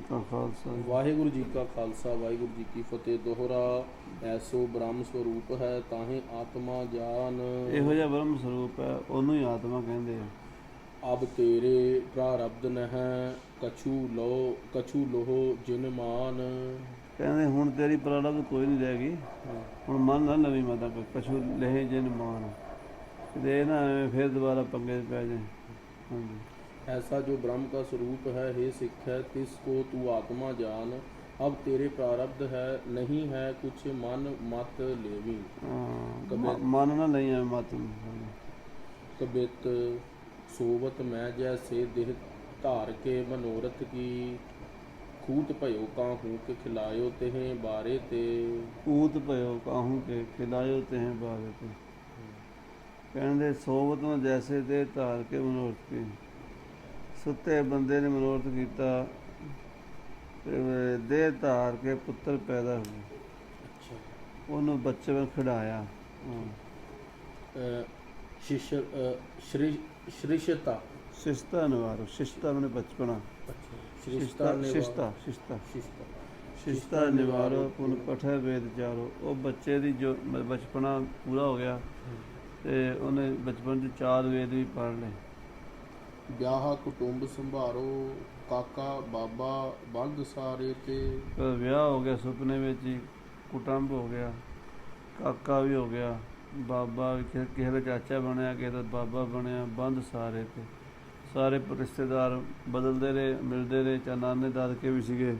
ਕਾ ਖਾਲਸਾ। ਵਾਹਿਗੁਰੂ ਜੀ ਕਾ ਖਾਲਸਾ ਵਾਹਿਗੁਰੂ ਜੀ ਕੀ ਫਤਿਹ। ਦੋਹਰਾ ਐਸੋ ਬ੍ਰਹਮ ਸਰੂਪ ਹੈ ਤਾਹੇ ਆਤਮਾ ਜਾਨ। ਇਹੋ ਜਿਹਾ ਬ੍ਰਹਮ ਸਰੂਪ ਹੈ, ਉਹਨੂੰ ਹੀ ਆਤਮਾ ਕਹਿੰਦੇ ਆ। ਅਬ ਤੇਰੇ ਪ੍ਰਾਰਬਧ ਨਹਿ ਕਛੂ ਲੋਹ ਜਿਨ ਮਾਨ। ਕਹਿੰਦੇ ਹੁਣ ਤੇਰੀ ਪ੍ਰਾਰਬਧ ਕੋਈ ਨਹੀਂ ਰਹਿ ਗਈ, ਹੁਣ ਮਨ ਨਾ ਨਵੀਂ ਮਾਤਾ ਕਛੂ ਲਹੇ ਜਿਨ ਮਾਨ, ਕਿਤੇ ਨਾ ਐਵੇਂ ਫਿਰ ਦੁਬਾਰਾ ਪੰਗੇ ਪੈ ਜਾਏ। ਹਾਂਜੀ। ऐसा जो ब्रह्म का स्वरूप है हे सिख है तिसको तू आत्मा जान। अब तेरे प्रारब्ध है नहीं है कुछ मन मत लेवी। ਮਨ ਨਾ ਲਈ ਐਵੇਂ ਮਤ। कबित सोवत मैं जैसे देह धार के मनोरथ की। खूत भयो काहू के खिलायो तेह बारे ते। ਕੂਤ ਭਇਓ ਕਾਹੂ ਕੇ ਖਿਲਾਇਓ ਤਹਿ ਬਾਰੇ ਤੇ। ਕਹਿੰਦੇ ਸੋਵਤ ਨੂੰ ਜੈਸੇ ਦੇ ਧਾਰ ਕੇ ਮਨੋਰਥ ਕੀ। ਸੁੱਤੇ ਬੰਦੇ ਨੇ ਮਨੋਰਥ ਕੀਤਾ, ਦੇਹ ਧਾਰ ਕੇ ਪੁੱਤਰ ਪੈਦਾ ਹੋਏ, ਉਹਨੂੰ ਬੱਚੇ ਵੱਲ ਖਿਡਾਇਆ। श्रिशता ਸ਼ਿਸ਼ਤਾ ਨਿਵਾਰੋ, ਸ਼ਿਸ਼ਤਾ ਮੈਨੇ ਬਚਪਨਾ, श्रिशता ਸ਼ਿਸ਼ਤਾ ਸ਼ਿਸ਼ਤਾ ਸ਼ਿਸ਼ਤਾ ਨਿਵਾਰੋ ਪੁਨ ਪਠੈ ਵੇਦ ਚਾਰੋ। ਉਹ ਬੱਚੇ ਦੀ ਜੋ ਬਚਪਨਾ ਪੂਰਾ ਹੋ ਗਿਆ ਤੇ ਉਹਨੇ ਬਚਪਨ 'ਚ 4 ਵੇਦ ਵੀ ਪੜ੍ਹ ਲਏ। ਵਿਆਹ ਕੁਟੁੰਬ ਸੰਭਾਰੋ ਕਾਕਾ ਬਾਬਾ ਬੰਦ ਸਾਰੇ ਤੇ। ਵਿਆਹ ਹੋ ਗਿਆ ਸੁਪਨੇ ਵਿੱਚ ਹੀ, ਕੁਟੁੰਬ ਹੋ ਗਿਆ, ਕਾਕਾ ਵੀ ਹੋ ਗਿਆ, ਬਾਬਾ ਵੀ ਕਿਸੇ ਦਾ ਚਾਚਾ ਬਣਿਆ, ਕਿਸੇ ਦਾ ਬਾਬਾ ਬਣਿਆ, ਬੰਦ ਸਾਰੇ ਤੇ। ਸਾਰੇ ਰਿਸ਼ਤੇਦਾਰ ਬਦਲਦੇ ਰਹੇ, ਮਿਲਦੇ ਰਹੇ। ਚਾਹੇ ਨਾਨੇ ਦਾਦਕੇ ਵੀ ਸੀਗੇ,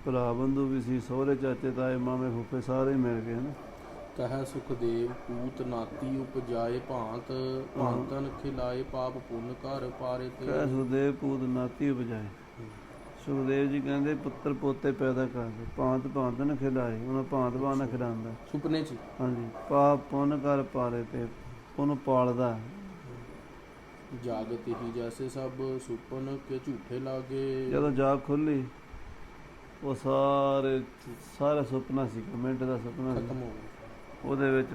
ਭਰਾ ਬੰਧੂ ਵੀ ਸੀ, ਸਹੁਰੇ ਚਾਚੇ ਤਾਏ ਮਾਮੇ ਫੁੱਫੇ ਸਾਰੇ ਹੀ ਮਿਲ ਗਏ ਨਾ। ਕਹਿ ਸੁਖਦੇਵ ਪੂਤ ਨਾਤੀ ਉਪਜਾਏ ਭਾਂਤ। ਭਾਂਤਨ ਖਿਲਾਏ ਪਾਪ ਪੁੰਨ ਘਰ ਪਾਰੇ ਤੇ। ਕਹਿ ਸੁਖਦੇਵ ਪੂਤ ਨਾਤੀ ਉਪਜਾਏ। ਸੁਖਦੇਵ ਜੀ ਕਹਿੰਦੇ ਪੁੱਤਰ ਪੋਤੇ ਪੈਦਾ ਕਰਦੇ, ਭਾਂਤ ਭਾਂਤ ਨਾ ਖਿਲਾਏ, ਉਹਨਾਂ ਭਾਂਤ ਭਾਂਤ ਨਾ ਖਿਲਾਉਂਦਾ ਸੁਪਨੇ 'ਚ। ਹਾਂਜੀ। ਪਾਪ ਪੁੰਨ ਘਰ ਪਾਰੇ ਤੇ, ਉਹਨੂੰ ਪਾਲਦਾ। ਜਾਗਤ ਹੀ ਜੈਸੇ ਸਭ ਸੁਪਨ ਕੇ ਝੂਠੇ ਲਾਗੇ। ਜਦੋਂ ਜਾਗ ਖੁੱਲੀ ਉਹ ਸਾਰਾ ਸੁਪਨਾ ਸੀ, ਮਿੰਟ ਦਾ ਸੁਪਨਾ ਸੀ। ਖਤਮ ਹੋ ਗਿਆ। ਉਹਦੇ ਵਿੱਚ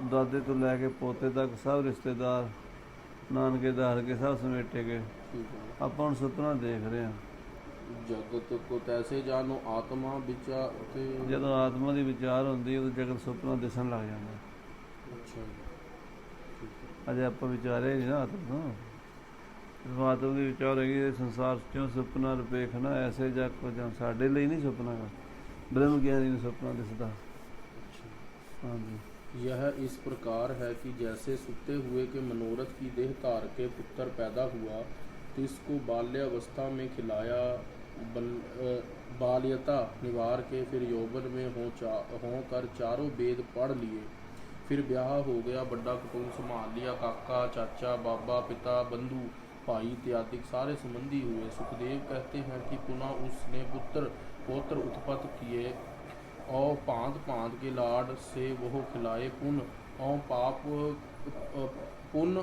ਦਾਦੇ ਤੋਂ ਲੈ ਕੇ ਪੋਤੇ ਤੱਕ ਸਭ ਰਿਸ਼ਤੇਦਾਰ, ਨਾਨਕੇ ਦਾਦਕੇ ਸਭ ਸਮੇਟੇ ਗਏ। ਆਪਾਂ ਹੁਣ ਸੁਪਨਾ ਦੇਖ ਰਹੇ ਹਾਂ। ਜਗਤ ਕੋ ਤੈਸੇ ਜਾਨੋ ਆਤਮਾ ਵਿਚਾਰ ਤੇ। ਜਦੋਂ ਆਤਮਾ ਦੀ ਵਿਚਾਰ ਹੁੰਦੀ ਉਦੋਂ ਜਗਤ ਸੁਪਨਾ ਦਿਸਣ ਲੱਗ ਜਾਂਦਾ। ਅੱਛਾ। ਅਜੇ ਆਪਾਂ ਵਿਚਾਰੇ ਨਹੀਂ ਨਾ ਆਤਮ ਤੋਂ। ਆਤਮ ਦੀ ਵਿਚਾਰ ਹੈਗੀ ਸੰਸਾਰ ਚੋਂ ਸੁਪਨਾ ਵੇਖਣਾ ਐਸੇ ਜਾਂ ਕੁਝ ਸਾਡੇ ਲਈ ਨਹੀਂ ਸੁਪਨਾ ਗਾ, ਬ੍ਰਹਮ ਗਿਆਨੀ ਨੂੰ ਸੁਪਨਾ ਦਿਸਦਾ। यह इस प्रकार है कि जैसे सुते हुए के मनोरथ की देह धार के पुत्र पैदा हुआ तो इसको बाल्यावस्था में खिलाया, बाल्यता निवार के फिर यौवन में हो कर चारों वेद पढ़ लिए। फिर ब्याह हो गया, बड़ा कुटुंब संभाल लिया, काका चाचा बाबा पिता बंधु भाई इत्यादि सारे संबंधी हुए। सुखदेव कहते हैं कि पुनः उसने पुत्र पौत्र उत्पत्त किए और भांत भांत के लाड से वह खिलाए पुन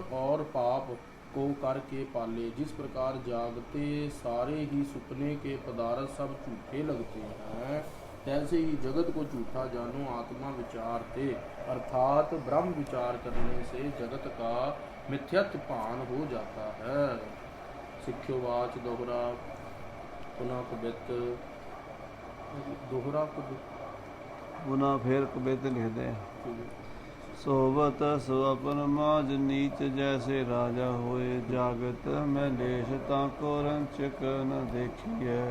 और पाप को करके पाले। जिस प्रकार जागते सारे ही सुपने के पदार्थ सब झूठे लगते हैं, तैसे ही जगत को झूठा जानो आत्मा विचारते, अर्थात ब्रह्म विचार करने से जगत का मिथ्यत्व भान हो जाता है। सिक्ख्योवाच दोहरा पुनः कबित। दोहरा कबित ਪੁਨਾ ਫੇਰ ਕਬਿਤ ਲਿਖਦੇ। ਸੋਵਤ ਸੁਅਪਨ ਮਾਜ ਨੀਚ ਜੈਸੇ ਰਾਜਾ ਹੋਏ, ਜਾਗਤ ਮੈਂ ਲੇਸ਼ ਤਾਂ ਕੋ ਰੰਚਕ ਨ ਦੇਖੀਐ।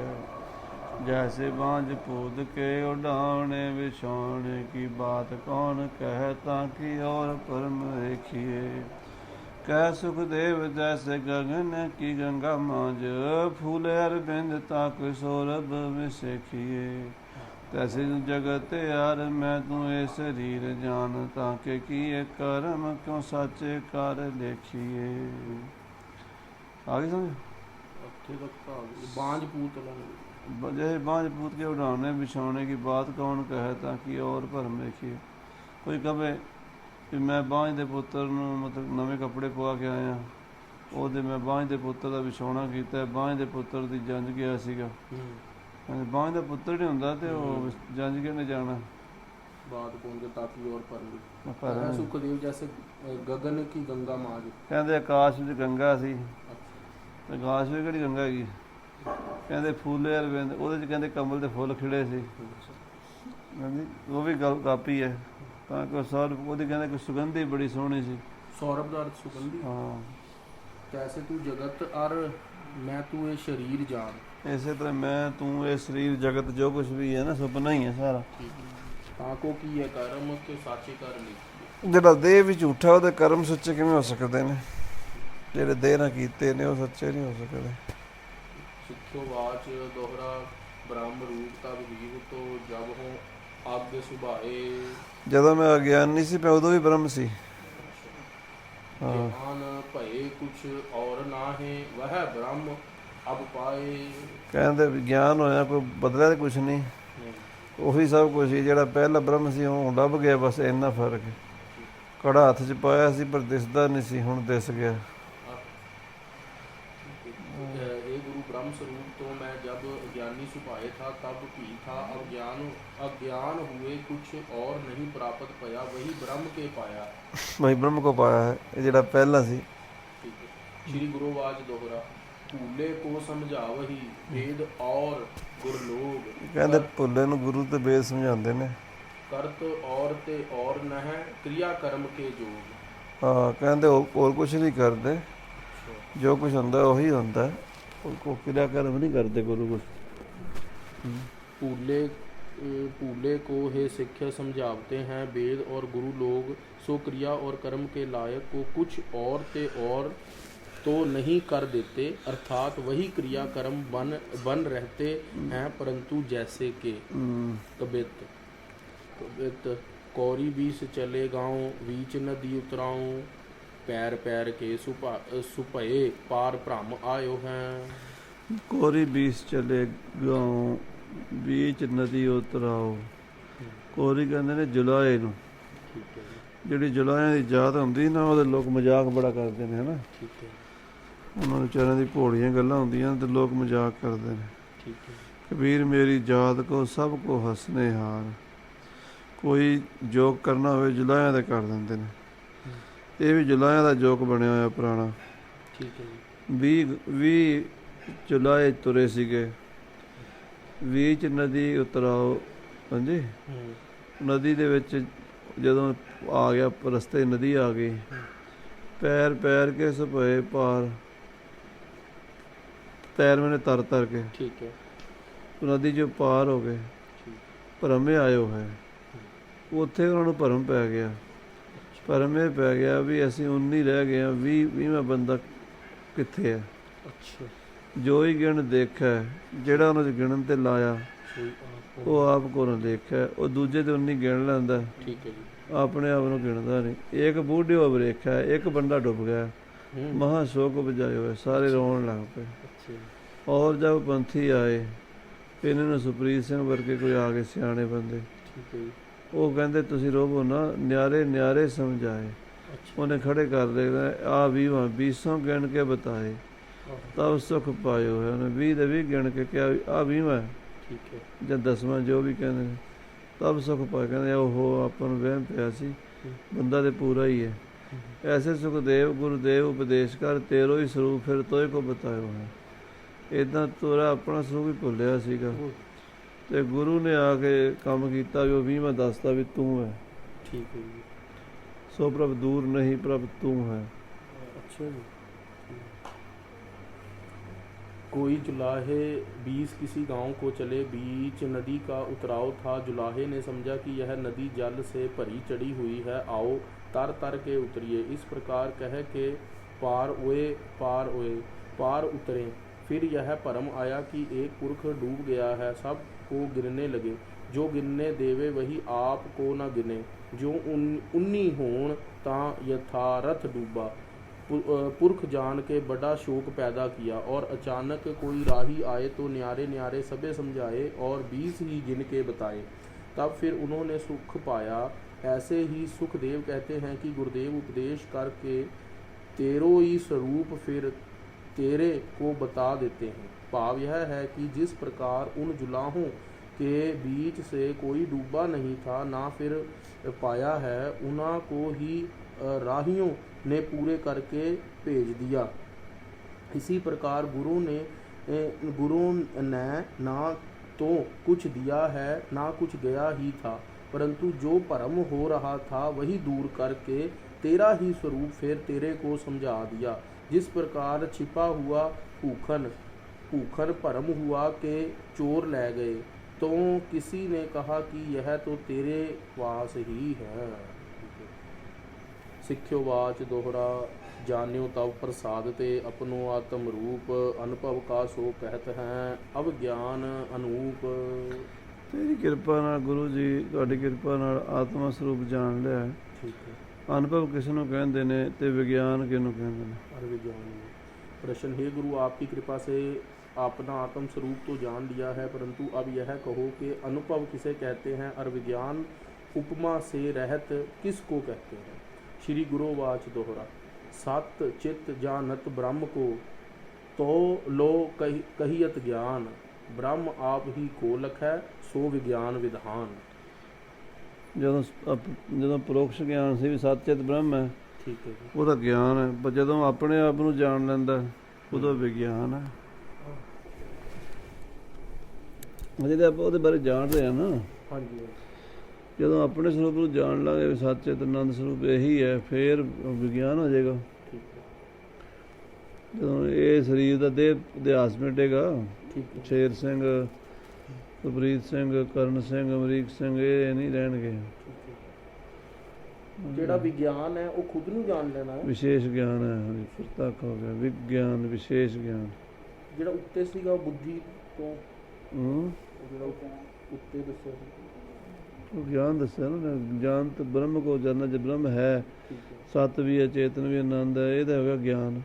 ਜੈਸੇ ਬਾਂਝ ਪੂਦ ਕੇ ਉਡਾਉਣੇ ਵਿਛਾਉਣੇ ਕੀ ਬਾਤ ਕੌਣ ਕਹਿ ਤਾਂ ਕਿ ਔਰ ਪਰਮ ਵੇਖੀਏ। ਕਹਿ ਸੁਖਦੇਵ ਜੈਸੇ ਗਗਨ ਕੀ ਗੰਗਾ ਮਾਂਝ, ਫੂਲੇ ਅਰਬਿੰਦ ਤਾਂ ਕੋਈ ਸੌਰਭ ਵਿਸੇਖੀਏ। ਤੈਸੇ ਜਗਤ ਯਾਰ ਮੈਂ ਤੂੰ ਇਹ ਸਰੀਰ ਜਾਨ, ਤਾਂ ਕਿ ਕੀਏ ਕਰਮ ਕਿਉਂ ਸਾਚੇ ਕਰ ਲੇਖੀਏ। ਆ ਗਈ ਸਮਝ? बांझ पूत जैसे बांझ पूत के उड़ाने बिछाने की बात कौन कहे ताकि और भरम देखिए। कोई कहे कि मैं बांझ के पुत्र ਨੂੰ ਮਤਲਬ ਨਵੇਂ ਕੱਪੜੇ ਪਵਾ ਕੇ ਆਇਆ, ਉਹਦੇ ਮੈਂ ਬਾਂਝ ਦੇ ਪੁੱਤਰ ਦਾ ਵਿਛਾਉਣਾ ਕੀਤਾ, ਬਾਂਝ ਦੇ ਪੁੱਤਰ ਦੀ ਜੰਝ ਗਿਆ ਸੀਗਾ। ਬਾਂਝ ਦਾ ਪੁੱਤਰ ਨਹੀਂ ਹੁੰਦਾ ਤੇ ਉਹ ਜੰਝ ਕਿਹਨੇ ਜਾਣਾ। ਬਾਤ ਕੌਣ ਤਾਂ ਕਿ ਔਰ ਪਰ ਸੁਖਦੇਵ ਜੈਸੇ ਗगन की गंगा माज। ਕਹਿੰਦੇ ਆਕਾਸ਼ ਵਿੱਚ ਗੰਗਾ ਸੀ ਤੇ ਆਕਾਸ਼ ਵਿੱਚ ਕਿਹੜੀ ਗੰਗਾ ਹੈਗੀ? ਕਹਿੰਦੇ ਫੂਲੇ ਅਰਵਿੰਦ, ਉਹਦੇ 'ਚ ਕਹਿੰਦੇ ਕਮਲ ਦੇ ਫੁੱਲ ਖਿੜੇ ਸੀ। ਹਾਂਜੀ, ਉਹ ਵੀ ਗੱਲ ਕਾਪੀ ਹੈ। ਤਾਂ ਕਿ ਸੌਰਭ, ਉਹਦੀ ਕਹਿੰਦੇ ਕੋਈ ਸੁਗੰਧੀ ਬੜੀ ਸੋਹਣੀ ਸੀ। ਸੌਰਭ ਦਾ ਅਰਥ ਸੁਗੰਧੀ। ਹਾਂ, ਤੈਸੇ ਤੂੰ ਜਗਤ ਅਰ ਮੈਂ ਤੂੰ ਇਹ ਸਰੀਰ ਜਾਣ। ਇਸੇ ਤਰ੍ਹਾਂ ਮੈਂ ਤੂੰ ਇਹ ਸਰੀਰ ਜਗਤ ਜੋ ਕੁਝ ਵੀ ਹੈ ਨਾ ਸੁਪਨਾ ਹੀ ਹੈ ਸਾਰਾ। ਤਾਂ ਕੋ ਕੀ ਹੈ ਕਰਮ ਕਿ ਸਾਚੇ ਕਰ ਲਈ। ਜਿਹੜਾ ਦੇਹ ਵੀ ਝੂਠਾ ਉਹਦੇ ਕਰਮ ਸੱਚੇ ਕਿਵੇਂ ਹੋ ਸਕਦੇ ਨੇ? ਜਿਹੜੇ ਦੇਹ ਨਾਲ ਕੀਤੇ ਨੇ ਉਹ ਸੱਚੇ ਨਹੀਂ ਹੋ ਸਕਦੇ। ਸਿੱਖਿਓ ਵਾਚ ਦੋਹਰਾ ਬ੍ਰਹਮ ਰੂਪ ਤਬ ਜੀਵ ਤੋ ਜਬ ਹੋ ਆਗੇ ਸੁਭਾਏ। ਜਦੋਂ ਮੈਂ ਅਗਿਆਨੀ ਸੀ ਮੈਂ ਉਦੋਂ ਵੀ ਬ੍ਰਹਮ ਸੀ। ਹਾਂ, ਗਿਆਨ ਭਏ ਕੁਛ ਔਰ ਨਾਹੀਂ ਵਹ ਬ੍ਰਹਮ ਅਬ ਪਾਏ। ਕਹਿੰਦੇ ਵਿਗਿਆਨ ਹੋਇਆ ਕੋਈ ਬਦਲਿਆ ਤਾਂ ਕੁਛ ਨਹੀਂ, ਉਹੀ ਸਭ ਕੁਝ ਸੀ ਜਿਹੜਾ ਪਹਿਲਾ ਬ੍ਰਹਮ ਸੀ ਉਹ ਲੱਭ ਗਿਆ। ਬਸ ਇੰਨਾ ਫਰਕ ਹੈ। ਕੜਾ ਹੱਥ 'ਚ ਪਾਇਆ ਸੀ ਪਰ ਦਿਸਦਾ ਨਹੀਂ ਸੀ, ਹੁਣ ਦਿਸ ਗਿਆ। हे गुरु ब्रह्म स्वरूप तो मैं जब ज्ञानी सुभाए था तब भी था अज्ञान हुए कुछ और नहीं प्राप्त पाया वही ब्रह्म के पाया। ਵਹੀ ਬ੍ਰਹਮ ਕੋ ਪਾਇਆ ਹੈ, ਇਹ ਜਿਹੜਾ ਪਹਿਲਾ ਸੀ। ठीक है। श्री गुरुवाच दोहरा भूले को समझावही वेद और गुरलोग। ਕਹਿੰਦੇ ਭੁੱਲੇ ਨੂੰ ਗੁਰੂ ਤੇ ਵੇਦ ਸਮਝਾਉਂਦੇ ਨੇ। करत और ते और नह क्रिया कर्म के जोग। ਹਾਂ, ਕਹਿੰਦੇ ਹੋਰ ਕੁਛ ਨਹੀਂ ਕਰਦੇ, ਜੋ ਕੁਛ ਹੁੰਦਾ ਉਹੀ ਹੁੰਦਾ, ਕੋ ਕਿਰਿਆ ਕਰਮ ਨਹੀਂ ਕਰਦੇ ਗੁਰੂ ਕੁਛ। भूले को हे शिक्षा समझाते हैं वेद और गुरु लोग सो क्रिया और कर्म के लायक को कुछ और ते और तो नहीं कर देते अर्थात वही क्रिया कर्म बन रहते हैं परंतु जैसे के। कबित कौरी बीस चले गाँव बीच नदी उतराऊं पैर पैर के सुपए पार भ्रम आयो हैं। ਕੋਰੀ ਬੀਸ ਚਲੇ ਗਾਉਂ ਬੀਚ ਨਦੀ ਉਤਰਾਓ। ਕੋਰੀ ਕਹਿੰਦੇ ਨੇ ਜੁਲਾਏ ਨੂੰ। ठीक है जी। ਜਿਹੜੀ ਜੁਲਾਇਆਂ ਦੀ ਜਾਤ ਹੁੰਦੀ ਨਾ ਉਹਦੇ ਲੋਕ ਮਜ਼ਾਕ ਬੜਾ ਕਰਦੇ ਨੇ, ਹਨਾ। ठीक है ਉਹਨਾਂ ਵਿਚਾਰਿਆਂ ਦੀ ਭੋਲੀਆਂ ਗੱਲਾਂ ਹੁੰਦੀਆਂ ਤੇ ਲੋਕ ਮਜ਼ਾਕ ਕਰਦੇ ਨੇ। ठीक है ਕਬੀਰ ਮੇਰੀ ਜਾਤ ਕੋ ਸਭ ਕੋ ਹੱਸਨੇ ਹਾਰ। ਕੋਈ ਜੋਕ ਕਰਨਾ ਹੋਵੇ ਜੁਲਾਇਆਂ ਦੇ ਕਰ ਦਿੰਦੇ ਨੇ। ਇਹ ਵੀ ਜੁਲਾਇਆਂ ਦਾ ਜੋਕ ਬਣਿਆ ਹੋਇਆ ਪੁਰਾਣਾ। ठीक है जी। 20 ਜੁਲਾਏ ਤੁਰੇ ਸੀਗੇ, 20 'ਚ ਨਦੀ ਉਤਰਾਓ। ਹਾਂਜੀ, ਨਦੀ ਦੇ ਵਿੱਚ ਜਦੋਂ ਆ ਗਿਆ ਰਸਤੇ ਨਦੀ ਆ ਗਈ, ਪੈਰ ਪੈਰ ਕੇ ਸੁਭਏ ਪਾਰ। ਪੈਰ ਮੈਨੇ ਤਰ ਤਰ ਕੇ ठीक है ਨਦੀ 'ਚੋਂ ਪਾਰ ਹੋ ਗਏ। ਭਰਮੇ ਆਇਓ ਹੈ, ਉੱਥੇ ਉਹਨਾਂ ਨੂੰ ਭਰਮ ਪੈ ਗਿਆ। ਭਰਮ ਇਹ ਪੈ ਗਿਆ ਵੀ ਅਸੀਂ 19 ਰਹਿ ਗਏ ਹਾਂ, 20ਵਾਂ ਬੰਦਾ ਕਿੱਥੇ ਹੈ? अच्छा ਜੋ ਹੀ ਗਿਣ ਦੇਖਿਆ, ਜਿਹੜਾ ਉਹਨਾਂ 'ਚ ਗਿਣਨ ਤੇ ਲਾਇਆ कोई ਉਹ ਆਪ ਕੋਲੋਂ ਦੇਖਿਆ। ਉਹ ਦੂਜੇ ਤੇ 19 ਗਿਣ ਲੈਂਦਾ, ठीक है जी। ਆਪਣੇ ਆਪ ਨੂੰ ਗਿਣਦਾ ਨਹੀਂ। ਇੱਕ ਬੂਢੇ ਹੋ ਵੇਖਿਆ, ਇੱਕ ਬੰਦਾ ਡੁੱਬ ਗਿਆ, ਮਹਾ ਸ਼ੋਕ ਬਜਾਏ ਹੋਏ, ਸਾਰੇ ਰੋਣ ਲੱਗ ਪਏ। अच्छा ਔਰ ਜਦ ਪੰਥੀ ਆਏ, ਇਹਨਾਂ ਨੂੰ ਸੁਪ੍ਰੀਤ ਸਿੰਘ ਵਰਗੇ ਕੋਈ ਆ ਗਏ ਸਿਆਣੇ ਬੰਦੇ, ठीक है जी। ਉਹ ਕਹਿੰਦੇ ਤੁਸੀਂ ਰੋਵੋ ਨਾ, ਨਿਆਰੇ ਨਿਆਰੇ ਸਮਝਾਏ। अच्छा ਉਹਨੇ ਖੜੇ ਕਰ ਲਏ, ਆ 20 ਗਿਣ ਕੇ ਬਤਾਏ ਤਬ ਸੁਖ ਪਾਇਓ ਹੈ। ਉਹਨੇ 20 ਦੇ 20 ਗਿਣ ਕੇ ਕਿਹਾ ਆ 20ਵਾਂ ठीक है ਜਾਂ 10ਵਾਂ ਜੋ ਵੀ ਕਹਿੰਦੇ ਨੇ, ਤਬ ਸੁਖ ਪਾਏ। ਕਹਿੰਦੇ ਉਹ ਆਪਾਂ ਨੂੰ ਵਹਿਮ ਪਿਆ ਸੀ, ਬੰਦਾ ਤੇ ਪੂਰਾ ਹੀ ਹੈ। ਐਸੇ ਸੁਖਦੇਵ ਗੁਰੂਦੇਵ ਉਪਦੇਸ਼ ਕਰ ਤੇਰੋ ਹੀ ਸਰੂਪ ਫਿਰ ਤੋਏ ਕੋ ਬਤਾਇਓ ਹੈ। ਇੱਦਾਂ ਤੋਰਾ ਆਪਣਾ ਸਰੂਪ ਹੀ ਭੁੱਲਿਆ ਸੀਗਾ ਤੇ ਗੁਰੂ ਨੇ ਆ ਕੇ ਕੰਮ ਕੀਤਾ ਵੀ ਉਹ 20ਵਾਂ ਦੱਸਦਾ ਵੀ ਤੂੰ ਹੈ। ठीक है जी। ਸੋ ਪ੍ਰਭ ਦੂਰ ਨਹੀਂ ਪ੍ਰਭ ਤੂੰ ਹੈ। अच्छा जी। कोई जुलाहे 20 किसी गांव को चले बीच नदी का उतराव था। जुलाहे ने समझा कि यह नदी जल से भरी चढ़ी हुई है, आओ तर तर के उतरिए। इस प्रकार कह के पार उतरे। फिर यह भरम आया कि एक पुरख डूब गया है, सब को गिरने लगे। जो गिरने देवे वही आप को न गिने, जो 19 होण तां यथारथ डूबा। पुरख जान के बड़ा शोक पैदा किया और अचानक कोई राही आए तो न्यारे न्यारे सबे समझाए और 20 ही गिन के बताए। तब फिर उन्होंने सुख पाया। ऐसे ही सुखदेव कहते हैं कि गुरुदेव उपदेश करके तेरो ही स्वरूप फिर तेरे को बता देते हैं। भाव यह है कि जिस प्रकार उन जुलाहों के बीच से कोई डूबा नहीं था ना फिर पाया है, उन्हीं को ही राहियों ने पूरे करके भेज दिया। इसी प्रकार गुरु ने गुरु ने ना तो कुछ दिया है ना कुछ गया ही था, परंतु जो भ्रम हो रहा था वही दूर करके तेरा ही स्वरूप फिर तेरे को समझा दिया। जिस प्रकार छिपा हुआ भूखन भ्रम हुआ के चोर ले गए, तो किसी ने कहा कि यह तो तेरे पास ही है। सिक्ख्योवाच दोहरा, जान्यो तब प्रसाद ते अपनो आत्म रूप, अनुभव का सो कहत हैं अब ज्ञान अनूप। ਤੇਰੀ ਕਿਰਪਾ ਨਾਲ ਗੁਰੂ ਜੀ, ਤੁਹਾਡੀ ਕਿਰਪਾ ਨਾਲ ਆਤਮਾ ਸਰੂਪ ਜਾਣ ਲਿਆ। ठीक है। ਅਨੁਭਵ ਕਿਸ ਨੂੰ ਕਹਿੰਦੇ ਨੇ ਤੇ ਵਿਗਿਆਨ ਕਿਹਨੂੰ ਕਹਿੰਦੇ ਨੇ? और विज्ञान प्रश्न, हे गुरु, आपकी कृपा से अपना आत्म स्वरूप तो जान लिया है, परंतु अब यह कहो कि अनुभव किसे कहते हैं और विज्ञान उपमा से रहित किसको कहते हैं? श्री गुरुवाच दोहरा, सत चित्त जानत ब्रह्म को, तो लो कहियत ज्ञान, ब्रह्म आप ही गोलक है सो विज्ञान विधान। ਜਦੋਂ ਪਰੋਕਸ਼ ਗਿਆਨ ਸੀ ਵੀ ਸੱਚਿਤ ਬ੍ਰਹਮ ਹੈ, ठीक है जी। ਉਹਦਾ ਗਿਆਨ ਹੈ, ਪਰ ਜਦੋਂ ਆਪਣੇ ਆਪ ਨੂੰ ਜਾਣ ਲੈਂਦਾ ਉਹਦਾ ਵਿਗਿਆਨ ਹੈ। ਜਿਹਦੇ ਆਪਾਂ ਉਹਦੇ ਬਾਰੇ ਜਾਣ ਰਹੇ ਹਾਂ ਨਾ, हाँ जी। ਜਦੋਂ ਆਪਣੇ ਸਰੂਪ ਨੂੰ ਜਾਣ ਲਾਂਗੇ ਵੀ ਸੱਚਿਤ ਆਨੰਦ ਸਰੂਪ ਇਹੀ ਹੈ, ਫਿਰ ਵਿਗਿਆਨ ਹੋ ਜਾਏਗਾ। ठीक है। ਜਦੋਂ ਇਹ ਸਰੀਰ ਦਾ ਦੇਹ ਇਤਿਹਾਸ ਮਿਟੇਗਾ, ठीक है। ਸ਼ੇਰ ਸਿੰਘ, ਸੁਪ੍ਰੀਤ ਸਿੰਘ, ਕਰਨ ਸਿੰਘ, ਅਮਰੀਕ ਸਿੰਘ ਇਹ ਨਹੀਂ ਰਹਿਣਗੇ। ਜਿਹੜਾ ਵਿਗਿਆਨ ਹੈ ਉਹ ਖੁਦ ਨੂੰ ਜਾਣ ਲੈਣਾ ਹੈ। ਵਿਸ਼ੇਸ਼ ਗਿਆਨ ਹੈ, ਪ੍ਰਤੱਖ ਹੋ ਗਿਆ ਵਿਗਿਆਨ, ਵਿਸ਼ੇਸ਼ ਗਿਆਨ। ਜਿਹੜਾ ਉੱਤੇ ਸੀਗਾ ਉਹ ਬੁੱਧੀ ਤੋਂ, ਹੂੰ, ਜਿਹੜਾ ਉੱਤੇ ਦੱਸਿਆ ਸੀ। ਉਹ ਗਿਆਨ ਦੱਸਿਆ ਨਾ, ਗਿਆਨ ਤੇ ਬ੍ਰਹਮ ਕੋ ਜਾਨਣਾ, ਜੇ ਬ੍ਰਹਮ ਹੈ, ਠੀਕ ਹੈ। ਸਤ ਵੀ ਹੈ, ਚੇਤਨ ਵੀ, ਆਨੰਦ ਹੈ, ਇਹਦਾ ਹੋ ਗਿਆ ਗਿਆਨ।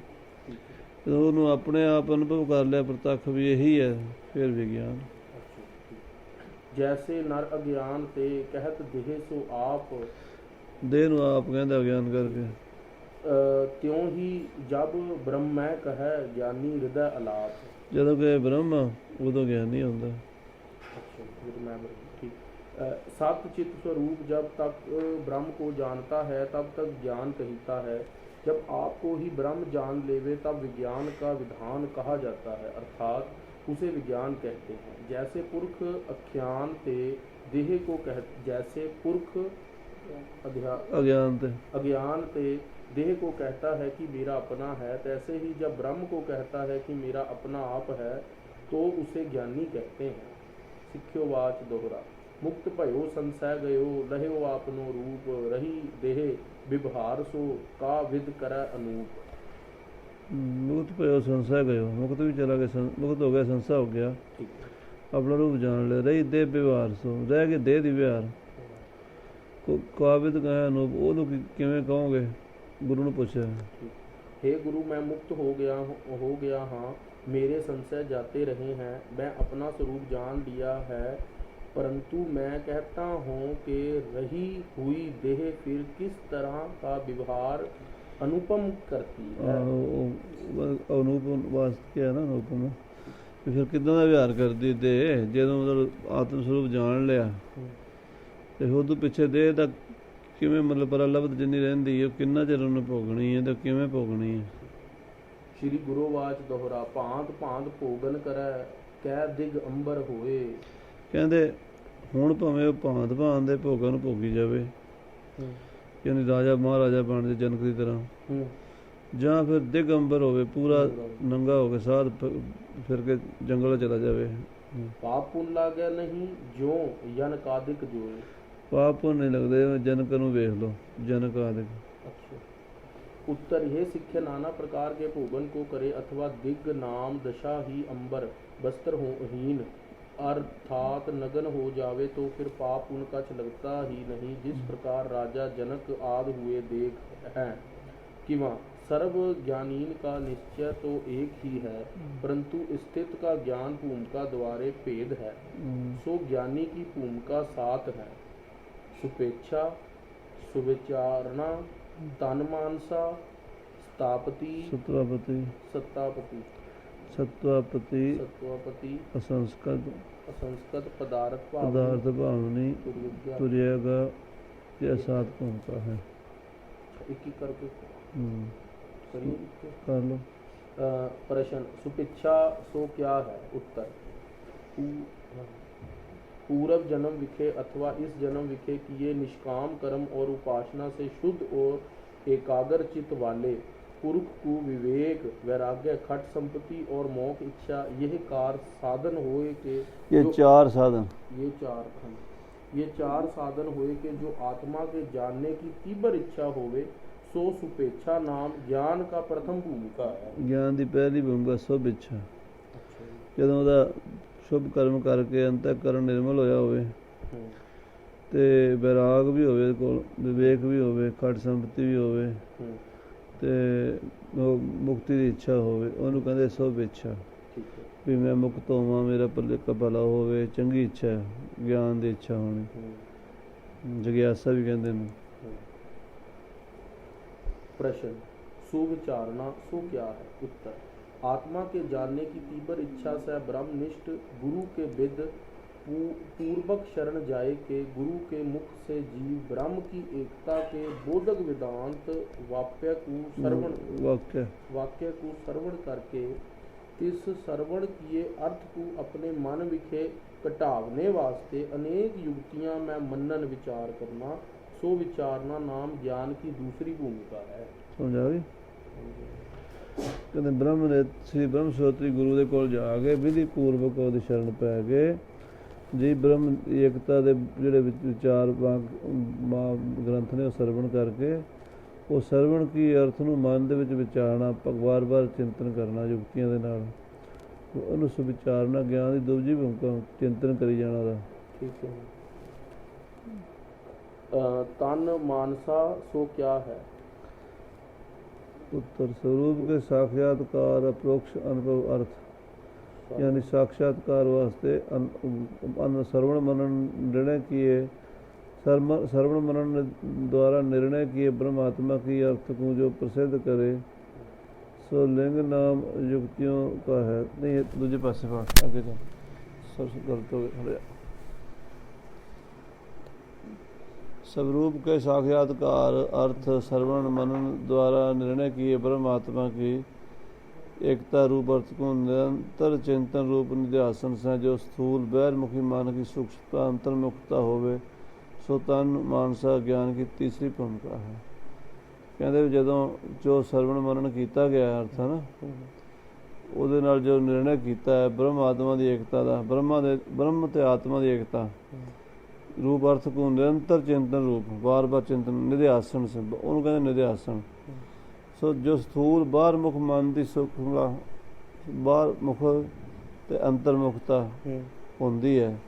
ਠੀਕ ਹੈ। ਜਦੋਂ ਉਹਨੂੰ ਆਪਣੇ ਆਪ ਅਨੁਭਵ ਕਰ ਲਿਆ, ਪ੍ਰਤੱਖ ਵੀ ਇਹੀ ਹੈ, ਫਿਰ ਵਿਗਿਆਨ। ਜੈਸੇ ਨਰ ਅਗਿਆਨ ਤੇ ਕਹਿਤ ਦੇਹ ਸੋ ਆਪ, ਦੇਹ ਨੂੰ ਆਪ ਕਹਿੰਦਾ ਗਿਆਨ ਕਰਕੇ। ਤਿਉਂ ਹੀ ਜਬ ਬ੍ਰਹਮੈ ਕਹੈ ਗਿਆਨੀ ਹਿਰਦੈ ਅਲਾਪ। ਜਦੋਂ ਕਿ ਬ੍ਰਹਮ ਉਦੋਂ ਗਿਆਨ ਨਹੀਂ ਹੁੰਦਾ। सत चित्त स्वरूप जब तक ब्रह्म को जानता है तब तक ज्ञान कहता है, जब आपको ही ब्रह्म जान लेवे तब विज्ञान का विधान कहा जाता है, अर्थात उसे विज्ञान कहते हैं। जैसे पुरख अख्यान ते देह को कह, जैसे पुरख अज्ञान ते देह को कहता है कि मेरा अपना है, तैसे ही जब ब्रह्म को कहता है कि मेरा अपना आप है तो उसे ज्ञानी कहते हैं। सिक्ख्योवाच दोहरा, मुक्त भयो संशय गयो, रहो आपनो रूप, रही देह विभार सो का विद कर अनूप। मुक्त भयो संशय गयो, मुक्त भी चला गया, मुक्त हो गया, संशय हो गया, अपना रूप जान ले, रही देह विभार सो, रह गए देह दी विहार, काविद कहे अनूप, वो किवें कहोगे? गुरु ने पूछा। हे गुरु, मैं मुक्त हो गया हाँ, मेरे संशय जाते रहे हैं, मैं अपना स्वरूप जान लिया है, परंतु मैं कहता हूँ कि रही हुई देह फिर किस तरह का व्यवहार अनुपम करती है। अनुपम वास्ते है ना, अनुपम फिर कितना का व्यवहार करती देह, जो मतलब आत्म स्वरूप जान लिया ਤੇ ਉਦੋਂ ਪਿੱਛੇ ਦੇਹ ਦਾ ਕਿਵੇਂ ਮਤਲਬ ਪ੍ਰਲਬਧ ਜਿੰਨੀ ਰਹਿੰਦੀ ਹੈ, ਕਿੰਨਾ ਚਿਰ ਉਹਨੂੰ ਭੋਗਣੀ ਹੈ ਤੇ ਕਿਵੇਂ ਭੋਗਣੀ ਹੈ। श्री गुरुवाच दोहरा, भांत भांत भोगन करੈ ਕਹਿ ਦਿਗ ਅੰਬਰ ਹੋਏ। ਕਹਿੰਦੇ ਹੁਣ ਭਾਵੇਂ ਉਹ ਭਾਂਤ ਭਾਂਤ ਦੇ ਭੋਗਾਂ ਨੂੰ ਭੋਗੀ ਜਾਵੇ, ਯਾਨੀ ਰਾਜਾ ਮਹਾਰਾਜਾ ਬਣ ਜੇ ਜਨਕ ਦੀ ਤਰ੍ਹਾਂ, ਜਾਂ ਫਿਰ ਦਿਗ ਅੰਬਰ ਹੋਵੇ, ਪੂਰਾ ਨੰਗਾ ਹੋ ਕੇ ਸਾਧ ਫਿਰ ਕੇ ਜੰਗਲ ਚਲਾ ਜਾਵੇ। ਪਾਪ ਪੁੰਨ ਲਾਗਿਆ ਨਹੀਂ ਜੋ ਜਨ ਕਾਦਿਕ ਜੋਏ। ਪਾਪ ਪੁੰਨ ਨਹੀਂ ਲੱਗਦੇ, ਜਨਕ ਨੂੰ ਵੇਖ ਲਓ, ਜਨਕ ਆਦਿਕ। उत्तर, यह सिक्खे नाना प्रकार के भोगन को करे, अथवा दिग नाम दशा ही अंबर बस्तर हो हीन, अर्थात नगन हो जावे तो फिर पाप उनका लगता ही नहीं। जिस प्रकार राजा जनक आदि हुए देख हैं कि वहाँ सर्व ज्ञानीन का निश्चय तो एक ही है, परंतु स्थित का ज्ञान भूमिका द्वारे भेद है, सो ज्ञानी की भूमिका सात है, सुपेक्षा, सुविचारणा, तन मानसा, सत्तापति, असंस्कृत पदार्थ भावनी, तुर्यगा, यह सात भूमिका है। एक ही करके कर लो। प्रश्न सुपिच्छा सो क्या है? उत्तर पूर्व जन्म विखे अथवा इस जन्म विखे किए निष्काम कर्म और उपासना से शुद्ध और एकाग्र चित्त वाले पुरुष को विवेक वैराग्य खट संपत्ति और मोक्ष इच्छा यह कार साधन होए के ये जो- चार साधन ये चार साधन होए के जो आत्मा के जानने की तीव्र इच्छा होवे सो सुपेच्छा नाम ज्ञान का प्रथम भूमिका है। ਗਿਆਨ ਦੀ ਪਹਿਲੀ ਭੂਮਿਕਾ ਸੁਭ ਇੱਛਾ। अच्छा जी। ਜਦੋਂ ਉਹਦਾ ਸ਼ੁਭ ਕਰਮ ਕਰਕੇ ਅੰਤःਕਰਨ ਨਿਰਮਲ ਹੋਇਆ ਹੋਵੇ ਤੇ ਵੈਰਾਗ ਵੀ ਹੋਵੇ ਉਹਦੇ ਕੋਲ, ਵਿਵੇਕ ਵੀ ਹੋਵੇ, ਖਟ ਸੰਪਤੀ ਵੀ ਹੋਵੇ ਤੇ ਉਹ ਮੁਕਤੀ ਦੀ ਇੱਛਾ ਹੋਵੇ, ਉਹਨੂੰ ਕਹਿੰਦੇ ਸੁਭ ਇੱਛਾ। ठीक है। ਵੀ ਮੈਂ ਮੁਕਤ ਹੋਵਾਂ, ਮੇਰਾ ਪੱਲੇ ਭਲਾ ਹੋਵੇ, ਚੰਗੀ ਇੱਛਾ ਹੈ, ਗਿਆਨ ਦੀ ਇੱਛਾ ਹੋਣੀ, ਜਗਿਆਸਾ ਵੀ ਕਹਿੰਦੇ ਨੇ। प्रश्न सुविचारणा सो क्या है? उत्तर आत्मा के जानने की तीव्र इच्छा से ब्रह्मनिष्ठ गुरु के विद पूर्वक शरण जाए के गुरु के मुख से जीव ब्रह्म की एकता के बोधक वेदांत वाक्य को श्रवण करके इस श्रवण किए अर्थ को अपने मन विखे कटावने वास्ते अनेक युक्तियां में मनन विचार करना सो विचारना नाम ज्ञान की दूसरी भूमिका है। ਸਮਝ ਆ ਗਈ? ਕਹਿੰਦੇ ਬ੍ਰਹਮ ਨੇ ਸ੍ਰੀ ਬ੍ਰਹਮ ਸਰੋਤਰੀ ਗੁਰੂ ਦੇ ਕੋਲ ਜਾ ਕੇ ਵਿਧੀ ਪੂਰਵਕ ਉਹਦੀ ਸ਼ਰਨ ਪੈ ਕੇ ਜੀ ਬ੍ਰਹਮ ਏਕਤਾ ਦੇ ਜਿਹੜੇ ਵਿਚਾਰ ਗ੍ਰੰਥ ਨੇ ਉਹ ਸਰਵਣ ਕਰਕੇ ਉਹ ਸਰਵਣ ਕੀ ਅਰਥ ਨੂੰ ਮਨ ਦੇ ਵਿੱਚ ਵਿਚਾਰਨਾ, ਵਾਰ-ਵਾਰ ਚਿੰਤਨ ਕਰਨਾ ਯੁਕਤੀਆਂ ਦੇ ਨਾਲ, ਉਹਨੂੰ ਸੁਵਿਚਾਰਨਾ ਗਿਆਨ ਦੀ ਦੂਜੀ ਭੂਮਿਕਾ, ਚਿੰਤਨ ਕਰੀ ਜਾਣਾ ਦਾ। ठीक है। तन मानसा सो क्या है? उत्तर स्वरूप के साक्षात्कार अप्रोक्ष अनुभव अर्थ, यानी साक्षात्कार वास्ते श्रवण मनन निर्णय किए, श्रवण मनन द्वारा निर्णय किए ब्रह्मात्मा की अर्थ को जो प्रसिद्ध करे सो लिंग नाम युक्तियों का है। नहीं दूसरे पासे पाठ आगे जाओ, सब गलत हो गया। स्वरूप के साक्षात्कार अर्थ श्रवण मनन द्वारा निर्णय किए ब्रह्मात्मा की एकता रूप अर्थ को निरंतर चिंतन रूप निध्यासन से जो स्थूल बहिर्मुखी मन की सूक्ष्मता अंतर्मुखता होवे सो तन मानसा ज्ञान की तीसरी भूमिका है। कहते ਜਦੋਂ ਜੋ ਸਰਵਣ ਮਨਨ ਕੀਤਾ ਗਿਆ ਅਰਥ ਹੈ ਨਾ, ਉਹਦੇ ਨਾਲ ਜੋ ਨਿਰਣੈ ਕੀਤਾ ਹੈ ਬ੍ਰਹਮ ਆਤਮਾ ਦੀ ਏਕਤਾ ਦਾ, ਬ੍ਰਹਮ ਤੇ ਆਤਮਾ ਦੀ ਏਕਤਾ रूप अर्थ को निरंतर चिंतन रूप बार बार चिंतन निध्यासन से ਉਹਨੂੰ ਕਹਿੰਦੇ ਨਿਧਿਆਸਨ। ਸੋ ਜੋ ਸਥੂਲ ਬਾਹਰ ਮੁਖ ਮਨ ਦੀ ਸੁਖਲਾ ਬਾਹਰ ਮੁਖ ਤੇ ਅੰਤਰਮੁਖਤਾ ਹੁੰਦੀ ਹੈ,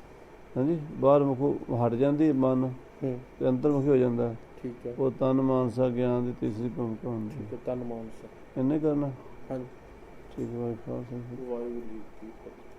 ਹਾਂਜੀ ਬਾਹਰ ਮੁਖ ਹਟ ਜਾਂਦੀ ਮਨ ਤੇ ਅੰਤਰਮੁਖੀ ਹੋ ਜਾਂਦਾ। ਠੀਕ ਹੈ। ਉਹ ਤਨ ਮਾਨਸਾ ਗਿਆਨ ਦੀ ਤੀਸਰੀ ਭੂਮਿਕਾ ਹੁੰਦੀ ਹੈ। ਤਨ ਮਾਨਸਾ ਇੰਨੇ ਕਰਨਾ। ਹਾਂਜੀ ਠੀਕ ਹੈ। ਵਾਹਿਗੁਰੂ ਜੀ ਕੀ ਫਤਿਹ।